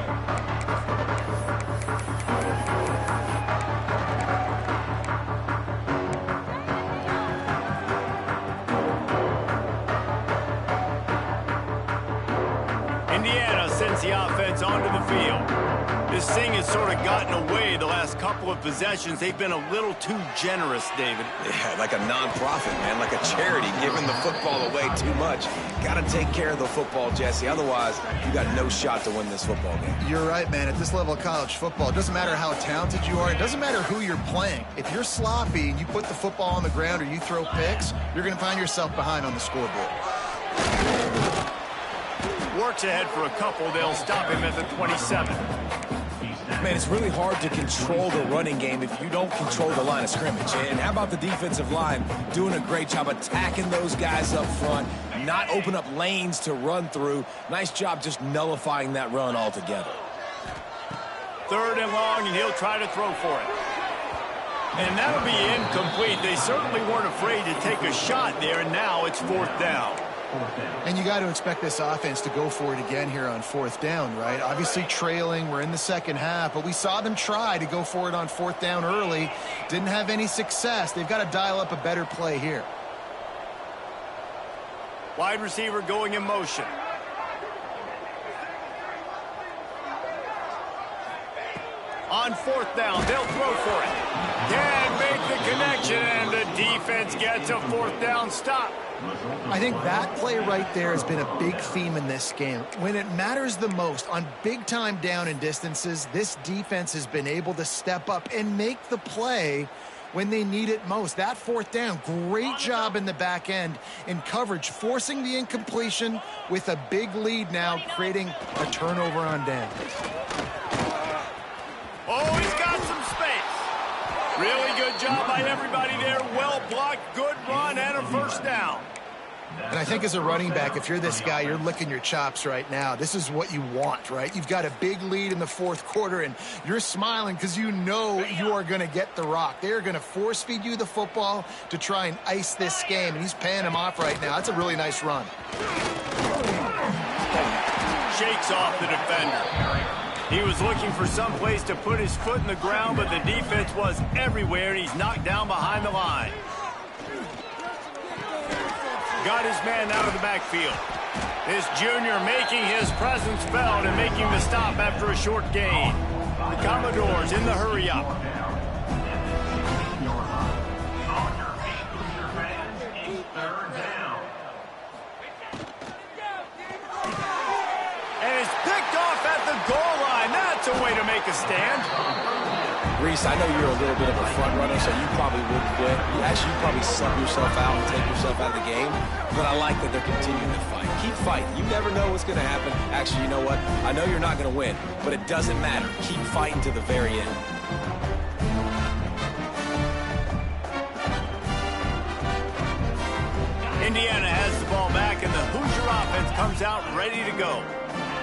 Indiana sends the offense onto the field. This thing has sort of gotten away the last couple of possessions. They've been a little too generous, David. Yeah, like a nonprofit, man, like a charity, giving the football away too much. Got to take care of the football, Jesse. Otherwise, you got no shot to win this football game. You're right, man. At this level of college football, it doesn't matter how talented you are. It doesn't matter who you're playing. If you're sloppy and you put the football on the ground or you throw picks, you're going to find yourself behind on the scoreboard. Works ahead for a couple. They'll stop him at the 27. Man, it's really hard to control the running game if you don't control the line of scrimmage. And how about the defensive line doing a great job attacking those guys up front, not open up lanes to run through. Nice job just nullifying that run altogether. 3rd and long, and he'll try to throw for it. And that'll be incomplete. They certainly weren't afraid to take a shot there, and now it's 4th down. And you got to expect this offense to go for it again here on 4th down, right? Obviously trailing, we're in the second half, but we saw them try to go for it on 4th down early. Didn't have any success. They've got to dial up a better play here. Wide receiver going in motion. On 4th down, they'll throw for it. Can't make the connection, and the defense gets a 4th down stop. I think that play right there has been a big theme in this game. When it matters the most, on big-time down and distances, this defense has been able to step up and make the play when they need it most. That 4th down, great job in the back end in coverage, forcing the incompletion with a big lead now, creating a turnover on down. Oh, he's got some space. Really good job by everybody there. Well blocked, good run, and a 1st down. And I think as a running back, if you're this guy, you're licking your chops right now. This is what you want, right? You've got a big lead in the 4th quarter, and you're smiling because you know you are going to get the rock. They're going to force feed you the football to try and ice this game, and he's paying him off right now. That's a really nice run. Shakes off the defender. He was looking for some place to put his foot in the ground, but the defense was everywhere, and he's knocked down behind the line. Got his man out of the backfield. This junior making his presence felt and making the stop after a short gain. The Commodores in the hurry-up. And it's picked off at the goal line. That's a way to make a stand. Reese, I know you're a little bit of a front runner, so you probably would quit. Actually, you probably sub yourself out and take yourself out of the game. But I like that they're continuing to fight. Keep fighting. You never know what's going to happen. Actually, you know what? I know you're not going to win, but it doesn't matter. Keep fighting to the very end. Indiana has the ball back, and the Hoosier offense comes out ready to go.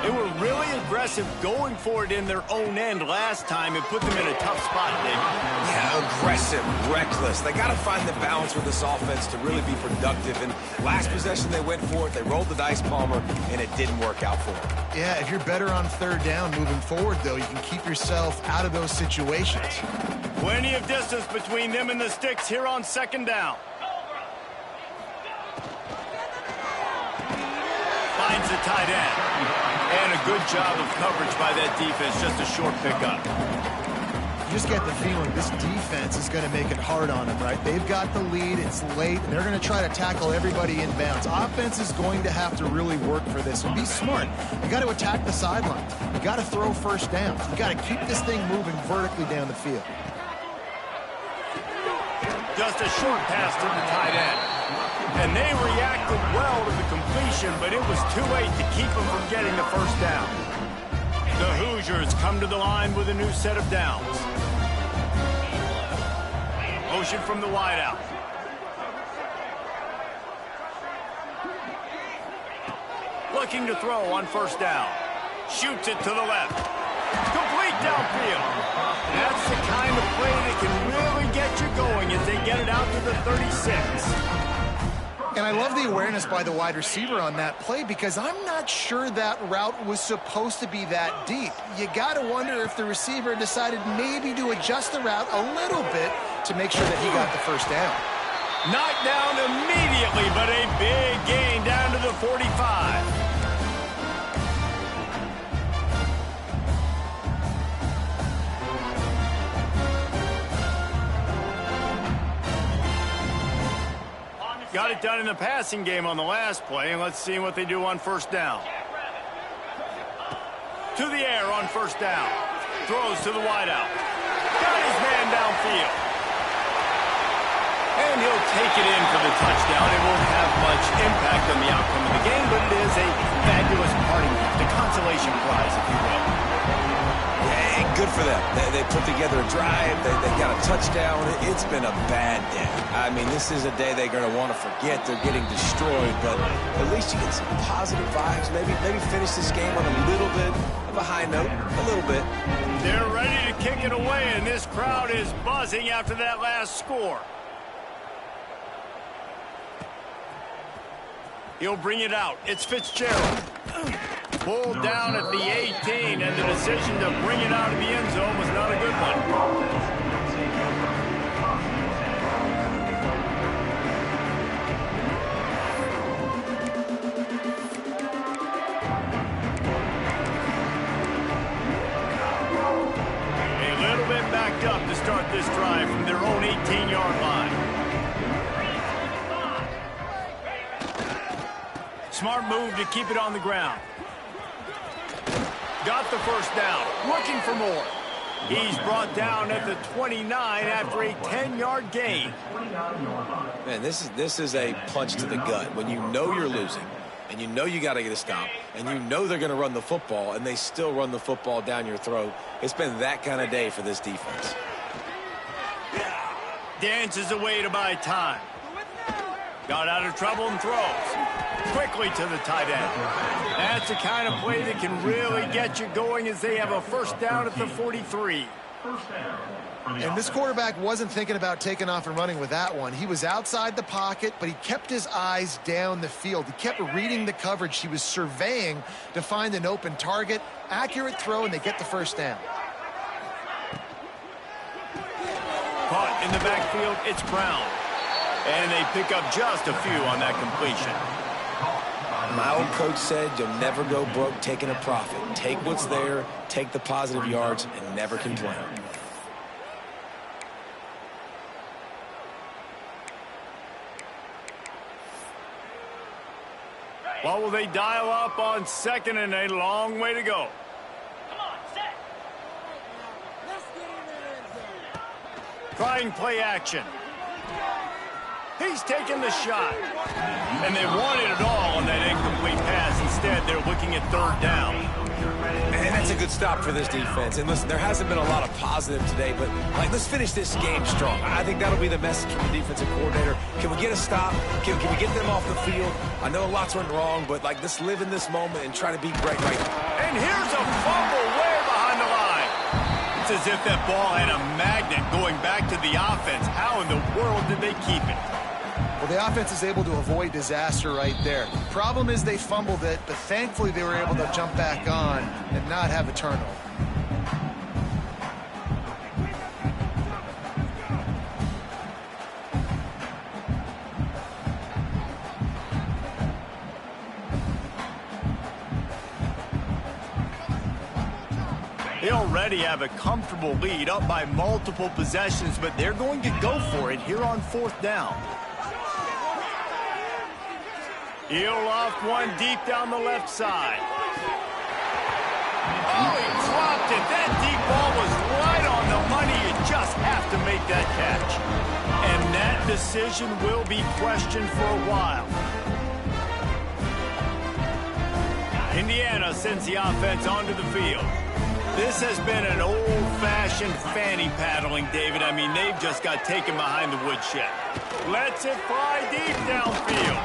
They were really aggressive going for it in their own end last time and put them in a tough spot, David. Yeah, aggressive, reckless. They got to find the balance with this offense to really be productive. And last possession, they went for it. They rolled the dice, Palmer, and it didn't work out for them. Yeah, if you're better on 3rd down moving forward, though, you can keep yourself out of those situations. Plenty of distance between them and the sticks here on 2nd down. Finds the tight end. And a good job of coverage by that defense, just a short pickup. You just get the feeling this defense is going to make it hard on them, right? They've got the lead, it's late, and they're going to try to tackle everybody inbounds. Offense is going to have to really work for this and be smart. You got to attack the sidelines. You got to throw 1st downs. You got to keep this thing moving vertically down the field. Just a short pass to the tight end. And they reacted well to the completion, but it was too late to keep them from getting the 1st down. The Hoosiers come to the line with a new set of downs. Motion from the wideout. Looking to throw on 1st down. Shoots it to the left. Complete downfield. That's the kind of play that can really get you going as they get it out to the 36. And I love the awareness by the wide receiver on that play because I'm not sure that route was supposed to be that deep. You got to wonder if the receiver decided maybe to adjust the route a little bit to make sure that he got the 1st down. Knocked down immediately, but a big gain down to the 45. Got it done in the passing game on the last play, and let's see what they do on 1st down. To the air on 1st down. Throws to the wideout. Got his man downfield. And he'll take it in for the touchdown. It won't have much impact on the outcome of the game, but it is a fabulous parting gift, a consolation prize, if you will. Yeah, it good for them. They put together a drive. They got a touchdown. It's been a bad day. I mean, this is a day they're going to want to forget. They're getting destroyed, but at least you get some positive vibes. Maybe finish this game on a little bit of a high note, a little bit. They're ready to kick it away, and this crowd is buzzing after that last score. He'll bring it out. It's Fitzgerald. Pulled down at the 18, and the decision to bring it out of the end zone was not a good one. A little bit backed up to start this drive from their own 18-yard line. Smart move to keep it on the ground. Got the first down. Looking for more. He's brought down at the 29 after a 10-yard gain. Man, this is a punch to the gut. When you know you're losing, and you know you got to get a stop, and you know they're going to run the football, and they still run the football down your throat. It's been that kind of day for this defense. Dances away to buy time. Got out of trouble and throws. Quickly to the tight end. That's the kind of play that can really get you going as they have a first down at the 43. And this quarterback wasn't thinking about taking off and running with that one. He was outside the pocket, but he kept his eyes down the field. He kept reading the coverage. He was surveying to find an open target. Accurate throw, and they get the first down. Caught in the backfield, it's Brown. And they pick up just a few on that completion. My old coach said you'll never go broke taking a profit. Take what's there, take the positive yards, and never complain. What will they dial up on second and a long way to go? Trying play action. He's taking the shot. And they wanted it all on that incomplete pass. Instead, they're looking at third down. And that's a good stop for this defense. And listen, there hasn't been a lot of positive today, but let's finish this game strong. I think that'll be the message from the defensive coordinator. Can we get a stop? Can we get them off the field? I know lots went wrong, but let's live in this moment and try to be great right now. And here's a fumble way behind the line. It's as if that ball had a magnet going back to the offense. How in the world did they keep it? Well, the offense is able to avoid disaster right there. Problem is they fumbled it, but thankfully they were able to jump back on and not have a turnover. They already have a comfortable lead, up by multiple possessions, but they're going to go for it here on fourth down. He'll loft one deep down the left side. Oh, he dropped it. That deep ball was right on the money. You just have to make that catch. And that decision will be questioned for a while. Indiana sends the offense onto the field. This has been an old-fashioned fanny paddling, David. I mean, they've just got taken behind the woodshed. Lets it fly deep downfield.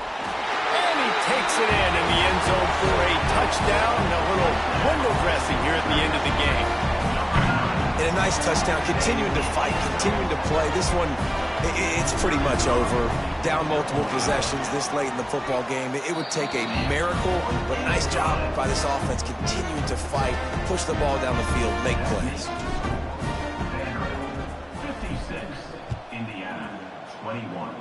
And he takes it in the end zone for a touchdown and a little window dressing here at the end of the game. And a nice touchdown, continuing to fight, continuing to play. This one, it's pretty much over. Down multiple possessions this late in the football game. It would take a miracle, but nice job by this offense continuing to fight, push the ball down the field, make plays. 56, Indiana, 21.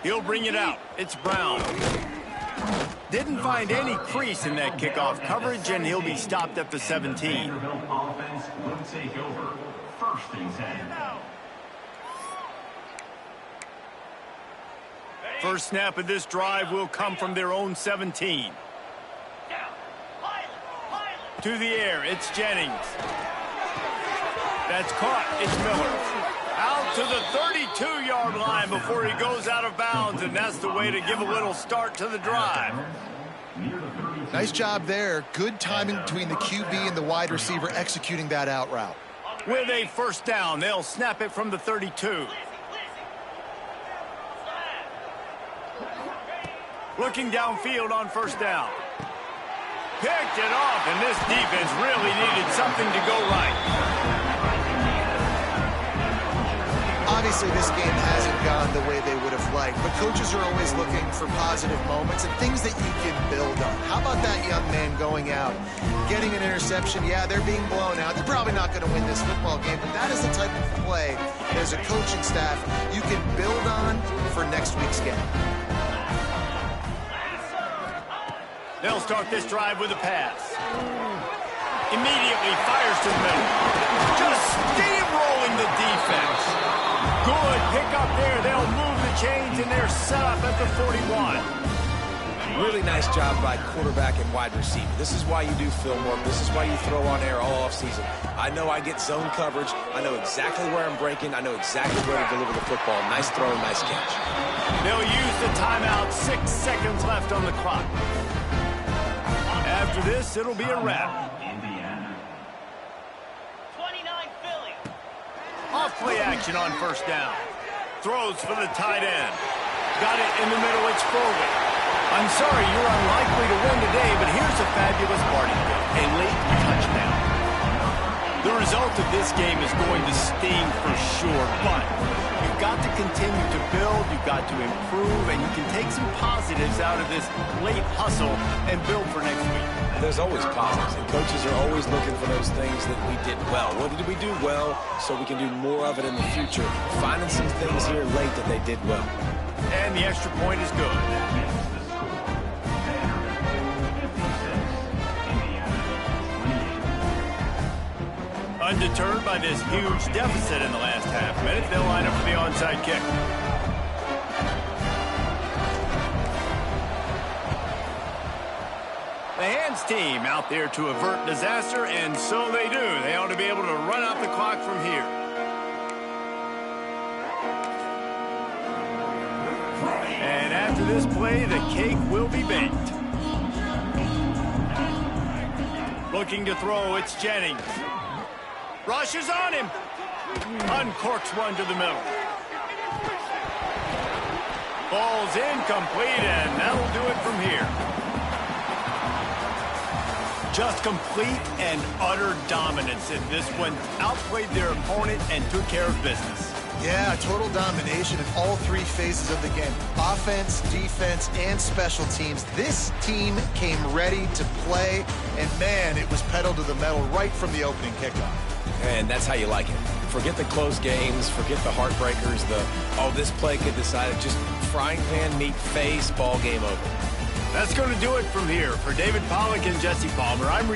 He'll bring it out. It's Brown. Didn't find any crease in that kickoff coverage, and he'll be stopped at the 17. Offense will take over. First and 10. First snap of this drive will come from their own 17. To the air, it's Jennings. That's caught. It's Miller. Out to the 32-yard line before he goes out of bounds, and that's the way to give a little start to the drive. Near the 35. Nice job there. Good timing between the QB and the wide receiver executing that out route. With a first down, they'll snap it from the 32. Looking downfield on first down. Picked it off, and this defense really needed something to go right. Obviously, this game hasn't gone the way they would have liked, but coaches are always looking for positive moments and things that you can build on. How about that young man going out, getting an interception? Yeah, they're being blown out. They're probably not going to win this football game, but that is the type of play that as a coaching staff you can build on for next week's game. They'll start this drive with a pass. Immediately fires to the middle. Just steamrolling the defense. Good pick up there. They'll move the chains, and they're set up at the 41. Really nice job by quarterback and wide receiver. This is why you do film work. This is why you throw on air all offseason. I know I get zone coverage. I know exactly where I'm breaking. I know exactly where to deliver the football. Nice throw, nice catch. They'll use the timeout. 6 seconds left on the clock. After this, it'll be a wrap. Off play action on first down. Throws for the tight end. Got it in the middle. It's forward. I'm sorry, you're unlikely to win today, but here's a fabulous party trick. A late touchdown. The result of this game is going to sting for sure, but you've got to continue to build, you've got to improve, and you can take some positives out of this late hustle and build for next week. There's always positives, and coaches are always looking for those things that we did well. What did we do well so we can do more of it in the future? Finding some things here late that they did well. And the extra point is good. Undeterred by this huge deficit in the last half minute, they'll line up for the onside kick. The hands team out there to avert disaster, and so they do. They ought to be able to run out the clock from here. And after this play, the cake will be baked. Looking to throw, it's Jennings. Rushes on him. Uncorks one to the middle. Ball's incomplete, and that'll do it from here. Just complete and utter dominance in this one. Outplayed their opponent and took care of business. Yeah, total domination in all three phases of the game. Offense, defense, and special teams. This team came ready to play, and man, it was pedal to the metal right from the opening kickoff. And that's how you like it. Forget the close games, forget the heartbreakers, this play could decide it. Just frying pan, meat face, ball game over. That's going to do it from here. For David Pollack and Jesse Palmer, I'm